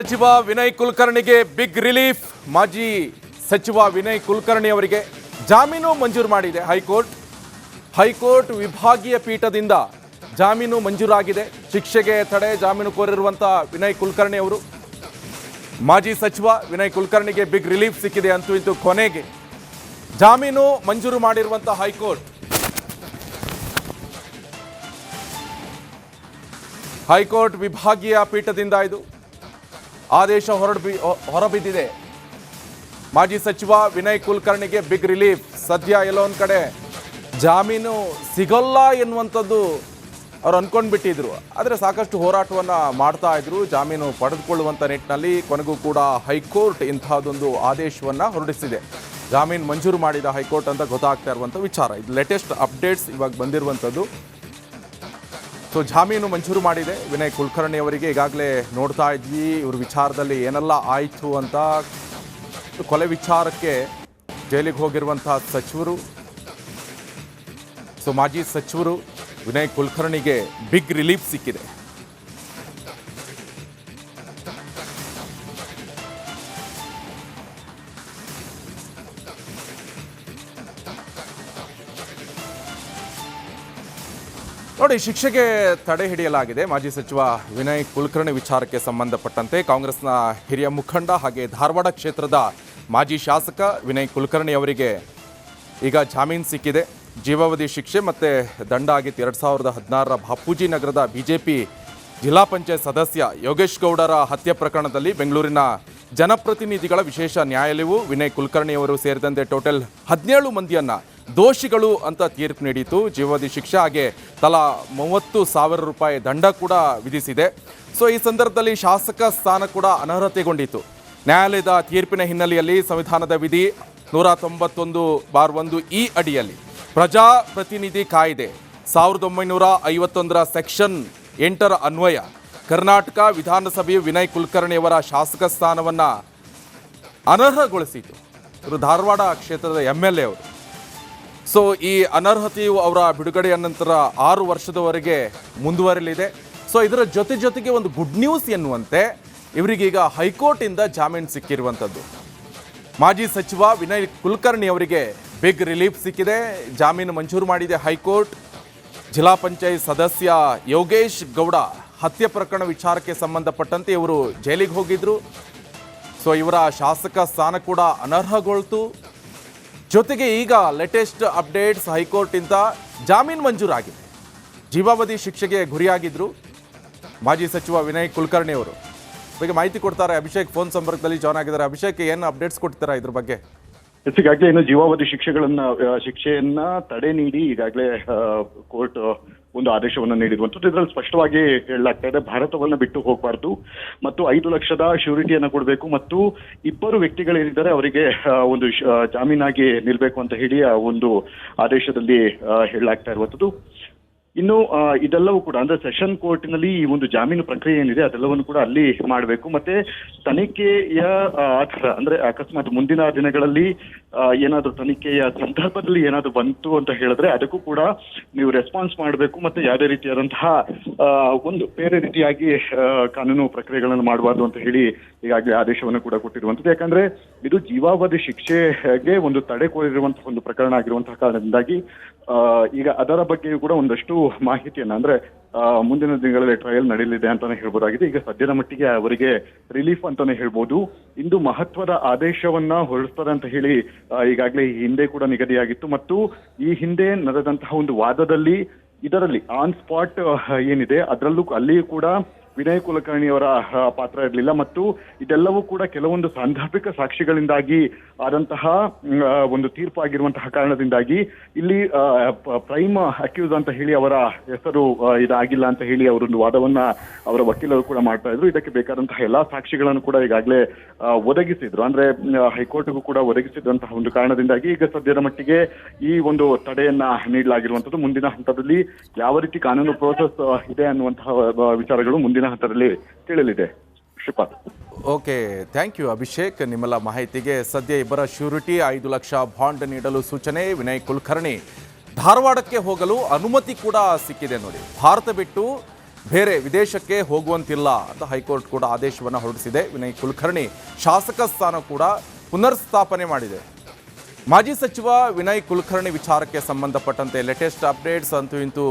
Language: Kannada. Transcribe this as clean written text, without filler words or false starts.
ಸಚಿವ ವಿನಯ್ ಕುಲಕರ್ಣಿಗೆ ಬಿಗ್ ರಿಲೀಫ್. ಮಾಜಿ ಸಚಿವ ವಿನಯ್ ಕುಲಕರ್ಣಿ ಅವರಿಗೆ ಜಾಮೀನು ಮಂಜೂರು ಮಾಡಿದೆ ಹೈಕೋರ್ಟ್ ವಿಭಾಗೀಯ ಪೀಠದಿಂದ ಜಾಮೀನು ಮಂಜೂರಾಗಿದೆ. ಶಿಕ್ಷೆಗೆ ತಡೆ ಜಾಮೀನು ಕೋರಿರುವಂತಹ ವಿನಯ್ ಕುಲಕರ್ಣಿ ಅವರು, ಮಾಜಿ ಸಚಿವ ವಿನಯ್ ಕುಲಕರ್ಣಿಗೆ ಬಿಗ್ ರಿಲೀಫ್ ಸಿಕ್ಕಿದೆ. ಅಂತೂ ಇಂತೂ ಕೊನೆಗೆ ಜಾಮೀನು ಮಂಜೂರು ಮಾಡಿರುವಂತಹ ಹೈಕೋರ್ಟ್ ವಿಭಾಗೀಯ ಪೀಠದಿಂದ ಇದು ಆದೇಶ ಹೊರಬಿದ್ದಿದೆ. ಮಾಜಿ ಸಚಿವ ವಿನಯ್ ಕುಲಕರ್ಣಿಗೆ ಬಿಗ್ ರಿಲೀಫ್. ಸದ್ಯ ಎಲ್ಲೋ ಒಂದು ಕಡೆ ಜಾಮೀನು ಸಿಗಲ್ಲ ಎನ್ನುವಂಥದ್ದು ಅವ್ರು ಅಂದ್ಕೊಂಡ್ಬಿಟ್ಟಿದ್ರು. ಆದರೆ ಸಾಕಷ್ಟು ಹೋರಾಟವನ್ನು ಮಾಡ್ತಾ ಇದ್ರು ಜಾಮೀನು ಪಡೆದುಕೊಳ್ಳುವಂಥ ನಿಟ್ಟಿನಲ್ಲಿ. ಕೊನೆಗೂ ಕೂಡ ಹೈಕೋರ್ಟ್ ಇಂತಹದೊಂದು ಆದೇಶವನ್ನು ಹೊರಡಿಸಿದೆ. ಜಾಮೀನು ಮಂಜೂರು ಮಾಡಿದ ಹೈಕೋರ್ಟ್ ಅಂತ ಗೊತ್ತಾಗ್ತಾ ಇರುವಂಥ ವಿಚಾರ. ಇದು ಲೇಟೆಸ್ಟ್ ಅಪ್ಡೇಟ್ಸ್ ಇವಾಗ ಬಂದಿರುವಂಥದ್ದು. ಸೊ ಜಾಮೀನು ಮಂಜೂರು ಮಾಡಿದೆ ವಿನಯ್ ಕುಲಕರ್ಣಿ ಅವರಿಗೆ. ಈಗಾಗಲೇ ನೋಡ್ತಾ ಇದ್ವಿ ಇವ್ರ ವಿಚಾರದಲ್ಲಿ ಏನೆಲ್ಲ ಆಯಿತು ಅಂತ. ಕೊಲೆ ವಿಚಾರಕ್ಕೆ ಜೈಲಿಗೆ ಹೋಗಿರುವಂತಹ ಸಚಿವರು, ಸೊ ಮಾಜಿ ಸಚಿವರು ವಿನಯ್ ಕುಲಕರ್ಣಿಗೆ ಬಿಗ್ ರಿಲೀಫ್ ಸಿಕ್ಕಿದೆ. ನೋಡಿ, ಶಿಕ್ಷೆಗೆ ತಡೆ ಹಿಡಿಯಲಾಗಿದೆ. ಮಾಜಿ ಸಚಿವ ವಿನಯ್ ಕುಲಕರ್ಣಿ ವಿಚಾರಕ್ಕೆ ಸಂಬಂಧಪಟ್ಟಂತೆ ಕಾಂಗ್ರೆಸ್ನ ಹಿರಿಯ ಮುಖಂಡ ಹಾಗೆ ಧಾರವಾಡ ಕ್ಷೇತ್ರದ ಮಾಜಿ ಶಾಸಕ ವಿನಯ್ ಕುಲಕರ್ಣಿ ಅವರಿಗೆ ಈಗ ಜಾಮೀನು ಸಿಕ್ಕಿದೆ. ಜೀವಾವಧಿ ಶಿಕ್ಷೆ ಮತ್ತು ದಂಡ ಆಗಿತ್ತು. 2016ರ ಬಾಪೂಜಿ ನಗರದ ಬಿಜೆಪಿ ಜಿಲ್ಲಾ ಪಂಚಾಯತ್ ಸದಸ್ಯ ಯೋಗೇಶ್ ಗೌಡರ ಹತ್ಯೆ ಪ್ರಕರಣದಲ್ಲಿ ಬೆಂಗಳೂರಿನ ಜನಪ್ರತಿನಿಧಿಗಳ ವಿಶೇಷ ನ್ಯಾಯಾಲಯವು ವಿನಯ್ ಕುಲಕರ್ಣಿ ಅವರು ಸೇರಿದಂತೆ ಟೋಟಲ್ 17 ಮಂದಿಯನ್ನು ದೋಷಿಗಳು ಅಂತ ತೀರ್ಪು ನೀಡಿತು. ಜೀವಾವಧಿ ಶಿಕ್ಷೆ ಹಾಗೆ ತಲಾ 30,000 ರೂಪಾಯಿ ದಂಡ ಕೂಡ ವಿಧಿಸಿದೆ. ಸೊ ಈ ಸಂದರ್ಭದಲ್ಲಿ ಶಾಸಕ ಸ್ಥಾನ ಕೂಡ ಅನರ್ಹತೆಗೊಂಡಿತು. ನ್ಯಾಯಾಲಯದ ತೀರ್ಪಿನ ಹಿನ್ನೆಲೆಯಲ್ಲಿ ಸಂವಿಧಾನದ ವಿಧಿ 191(1) ಈ ಅಡಿಯಲ್ಲಿ ಪ್ರಜಾಪ್ರತಿನಿಧಿ ಕಾಯ್ದೆ 1951ರ ಸೆಕ್ಷನ್ 8ರ ಅನ್ವಯ ಕರ್ನಾಟಕ ವಿಧಾನಸಭೆಯು ವಿನಯ್ ಕುಲಕರ್ಣಿಯವರ ಶಾಸಕ ಸ್ಥಾನವನ್ನು ಅನರ್ಹಗೊಳಿಸಿತು. ಇವರು ಧಾರವಾಡ ಕ್ಷೇತ್ರದ MLA ಅವರು. ಸೊ ಈ ಅನರ್ಹತೆಯು ಅವರ ಬಿಡುಗಡೆಯ ನಂತರ 6 ವರ್ಷದವರೆಗೆ ಮುಂದುವರಿಯಲಿದೆ. ಸೊ ಇದರ ಜೊತೆಗೆ ಒಂದು ಗುಡ್ ನ್ಯೂಸ್ ಎನ್ನುವಂತೆ ಇವರಿಗೀಗ ಹೈಕೋರ್ಟಿಂದ ಜಾಮೀನು ಸಿಕ್ಕಿರುವಂಥದ್ದು. ಮಾಜಿ ಸಚಿವ ವಿನಯ್ ಕುಲಕರ್ಣಿ ಅವರಿಗೆ ಬಿಗ್ ರಿಲೀಫ್ ಸಿಕ್ಕಿದೆ. ಜಾಮೀನು ಮಂಜೂರು ಮಾಡಿದೆ ಹೈಕೋರ್ಟ್. ಜಿಲ್ಲಾ ಪಂಚಾಯತ್ ಸದಸ್ಯ ಯೋಗೇಶ್ ಗೌಡ ಹತ್ಯೆ ಪ್ರಕರಣ ವಿಚಾರಕ್ಕೆ ಸಂಬಂಧಪಟ್ಟಂತೆ ಇವರು ಜೈಲಿಗೆ ಹೋಗಿದ್ರು. ಸೊ ಇವರ ಶಾಸಕ ಸ್ಥಾನ ಕೂಡ ಅನರ್ಹಗೊಳ್ತು. ಜೊತೆಗೆ ಈಗ ಲೇಟೆಸ್ಟ್ ಅಪ್ಡೇಟ್ಸ್, ಹೈಕೋರ್ಟಿಂದ ಜಾಮೀನು ಮಂಜೂರಾಗಿದೆ. ಜೀವಾವಧಿ ಶಿಕ್ಷೆಗೆ ಗುರಿಯಾಗಿದ್ದರು ಮಾಜಿ ಸಚಿವ ವಿನಯ್ ಕುಲಕರ್ಣಿ ಅವರು. ಬಗ್ಗೆ ಮಾಹಿತಿ ಕೊಡ್ತಾರೆ ಅಭಿಷೇಕ್ ಫೋನ್ ಸಂಪರ್ಕದಲ್ಲಿ ಜಾಯ್ನ್ ಆಗಿದ್ದಾರೆ. ಅಭಿಷೇಕ್, ಏನು ಅಪ್ಡೇಟ್ಸ್ ಕೊಡ್ತೀರಾ ಇದ್ರ ಬಗ್ಗೆ? ಈಗಾಗಲೇ ಏನು ಜೀವಾವಧಿ ಶಿಕ್ಷೆಯನ್ನ ತಡೆ ನೀಡಿ ಈಗಾಗಲೇ ಕೋರ್ಟ್ ಒಂದು ಆದೇಶವನ್ನು ನೀಡಿರುವಂಥದ್ದು. ಇದರಲ್ಲಿ ಸ್ಪಷ್ಟವಾಗಿ ಹೇಳಲಾಗ್ತಾ ಇದೆ, ಭಾರತವನ್ನು ಬಿಟ್ಟು ಹೋಗಬಾರ್ದು ಮತ್ತು 5 ಲಕ್ಷದ ಶ್ಯೂರಿಟಿಯನ್ನು ಕೊಡಬೇಕು ಮತ್ತು 2 ವ್ಯಕ್ತಿಗಳೇನಿದ್ದಾರೆ ಅವರಿಗೆ ಒಂದು ಜಾಮೀನಾಗಿ ನಿಲ್ಬೇಕು ಅಂತ ಹೇಳಿ ಆ ಒಂದು ಆದೇಶದಲ್ಲಿ ಹೇಳಲಾಗ್ತಾ ಇರುವಂಥದ್ದು. ಇನ್ನು ಇದೆಲ್ಲವೂ ಕೂಡ ಅಂದ್ರೆ ಸೆಷನ್ ಕೋರ್ಟ್ನಲ್ಲಿ ಈ ಒಂದು ಜಾಮೀನು ಪ್ರಕ್ರಿಯೆ ಏನಿದೆ ಅದೆಲ್ಲವನ್ನು ಕೂಡ ಅಲ್ಲಿ ಮಾಡಬೇಕು. ಮತ್ತೆ ತನಿಖೆಯ ಆಧಾರ ಅಂದ್ರೆ ಅಕಸ್ಮಾತ್ ಮುಂದಿನ ದಿನಗಳಲ್ಲಿ ಏನಾದರೂ ತನಿಖೆಯ ಸಂದರ್ಭದಲ್ಲಿ ಏನಾದರೂ ಬಂತು ಅಂತ ಹೇಳಿದ್ರೆ ಅದಕ್ಕೂ ಕೂಡ ನೀವು ರೆಸ್ಪಾನ್ಸ್ ಮಾಡಬೇಕು. ಮತ್ತೆ ಯಾವುದೇ ರೀತಿಯಾದಂತಹ ಒಂದು ಬೇರೆ ರೀತಿಯಾಗಿ ಕಾನೂನು ಪ್ರಕ್ರಿಯೆಗಳನ್ನು ಮಾಡಬಾರ್ದು ಅಂತ ಹೇಳಿ ಈಗಾಗಲೇ ಆದೇಶವನ್ನು ಕೂಡ ಕೊಟ್ಟಿರುವಂಥದ್ದು. ಯಾಕಂದ್ರೆ ಇದು ಜೀವಾವಧಿ ಶಿಕ್ಷೆಗೆ ಒಂದು ತಡೆ ಕೋರಿರುವಂತಹ ಒಂದು ಪ್ರಕರಣ ಆಗಿರುವಂತಹ ಕಾರಣದಿಂದಾಗಿ ಈಗ ಅದರ ಬಗ್ಗೆಯೂ ಕೂಡ ಒಂದಷ್ಟು ಮಾಹಿತಿಯನ್ನ ಅಂದ್ರೆ ಮುಂದಿನ ದಿನಗಳಲ್ಲಿ ಟ್ರಯಲ್ ನಡೆಯಲಿದೆ ಅಂತಾನೆ ಹೇಳ್ಬೋದಾಗಿದೆ. ಈಗ ಸದ್ಯದ ಮಟ್ಟಿಗೆ ಅವರಿಗೆ ರಿಲೀಫ್ ಅಂತಾನೆ ಹೇಳ್ಬೋದು. ಇಂದು ಮಹತ್ವದ ಆದೇಶವನ್ನ ಹೊರಡಿಸ್ತಾರೆ ಅಂತ ಹೇಳಿ ಈಗಾಗಲೇ ಈ ಹಿಂದೆ ಕೂಡ ನಿಗದಿಯಾಗಿತ್ತು ಮತ್ತು ಈ ಹಿಂದೆ ನಡೆದಂತಹ ಒಂದು ವಾದದಲ್ಲಿ ಇದರಲ್ಲಿ ಆನ್ ಸ್ಪಾಟ್ ಏನಿದೆ ಅದರಲ್ಲೂ ಅಲ್ಲಿಯೂ ಕೂಡ ವಿನಯ್ ಕುಲಕರ್ಣಿಯವರ ಪಾತ್ರ ಇರಲಿಲ್ಲ ಮತ್ತು ಇದೆಲ್ಲವೂ ಕೂಡ ಕೆಲವೊಂದು ಸಾಂದರ್ಭಿಕ ಸಾಕ್ಷಿಗಳಿಂದಾಗಿ ಆದಂತಹ ಒಂದು ತೀರ್ಪು ಆಗಿರುವಂತಹ ಕಾರಣದಿಂದಾಗಿ ಇಲ್ಲಿ ಪ್ರೈಮ್ ಅಕ್ಯೂಸ್ ಅಂತ ಹೇಳಿ ಅವರ ಹೆಸರು ಇದಾಗಿಲ್ಲ ಅಂತ ಹೇಳಿ ಅವರೊಂದು ವಾದವನ್ನ ಅವರ ವಕೀಲರು ಕೂಡ ಮಾಡ್ತಾ ಇದ್ರು. ಇದಕ್ಕೆ ಬೇಕಾದಂತಹ ಎಲ್ಲಾ ಸಾಕ್ಷಿಗಳನ್ನು ಕೂಡ ಈಗಾಗಲೇ ಒದಗಿಸಿದ್ರು, ಅಂದ್ರೆ ಹೈಕೋರ್ಟ್ಗೂ ಕೂಡ ಒದಗಿಸಿದಂತಹ ಒಂದು ಕಾರಣದಿಂದಾಗಿ ಈಗ ಸದ್ಯದ ಮಟ್ಟಿಗೆ ಈ ಒಂದು ತಡೆಯನ್ನ ನೀಡಲಾಗಿರುವಂತದ್ದು. ಮುಂದಿನ ಹಂತದಲ್ಲಿ ಯಾವ ರೀತಿ ಕಾನೂನು ಪ್ರೋಸೆಸ್ ಇದೆ ಅನ್ನುವಂತಹ ವಿಚಾರಗಳು ಮುಂದಿನ ಹಂತದಲ್ಲಿ ತಿಳಿಯಲಿದೆ. Shripad. Okay, thank you Abhishek ನಿಮ್ಮೆಲ್ಲ ಮಾಹಿತಿಗೆ. ಸದ್ಯ ಇಬ್ಬರ ಶ್ಯೂರಿಟಿ 5 ಲಕ್ಷ ಬಾಂಡ್ ನೀಡಲು ಸೂಚನೆ. ವಿನಯ್ ಕುಲಕರ್ಣಿ ಧಾರವಾಡಕ್ಕೆ ಹೋಗಲು ಅನುಮತಿ ಕೂಡ ಸಿಕ್ಕಿದೆ. ನೋಡಿ, ಭಾರತ ಬಿಟ್ಟು ಬೇರೆ ವಿದೇಶಕ್ಕೆ ಹೋಗುವಂತಿಲ್ಲ ಅಂತ ಹೈಕೋರ್ಟ್ ಕೂಡ ಆದೇಶವನ್ನು ಹೊರಡಿಸಿದೆ. ವಿನಯ್ ಕುಲಕರ್ಣಿ ಶಾಸಕ ಸ್ಥಾನ ಕೂಡ ಪುನರ್ಸ್ಥಾಪನೆ ಮಾಡಿದೆ. ಮಾಜಿ ಸಚಿವ ವಿನಯ್ ಕುಲಕರ್ಣಿ ವಿಚಾರಕ್ಕೆ ಸಂಬಂಧಪಟ್ಟಂತೆ ಲೇಟೆಸ್ಟ್ ಅಪ್ಡೇಟ್ಸ್ ಅಂತೂ ಇಂತೂ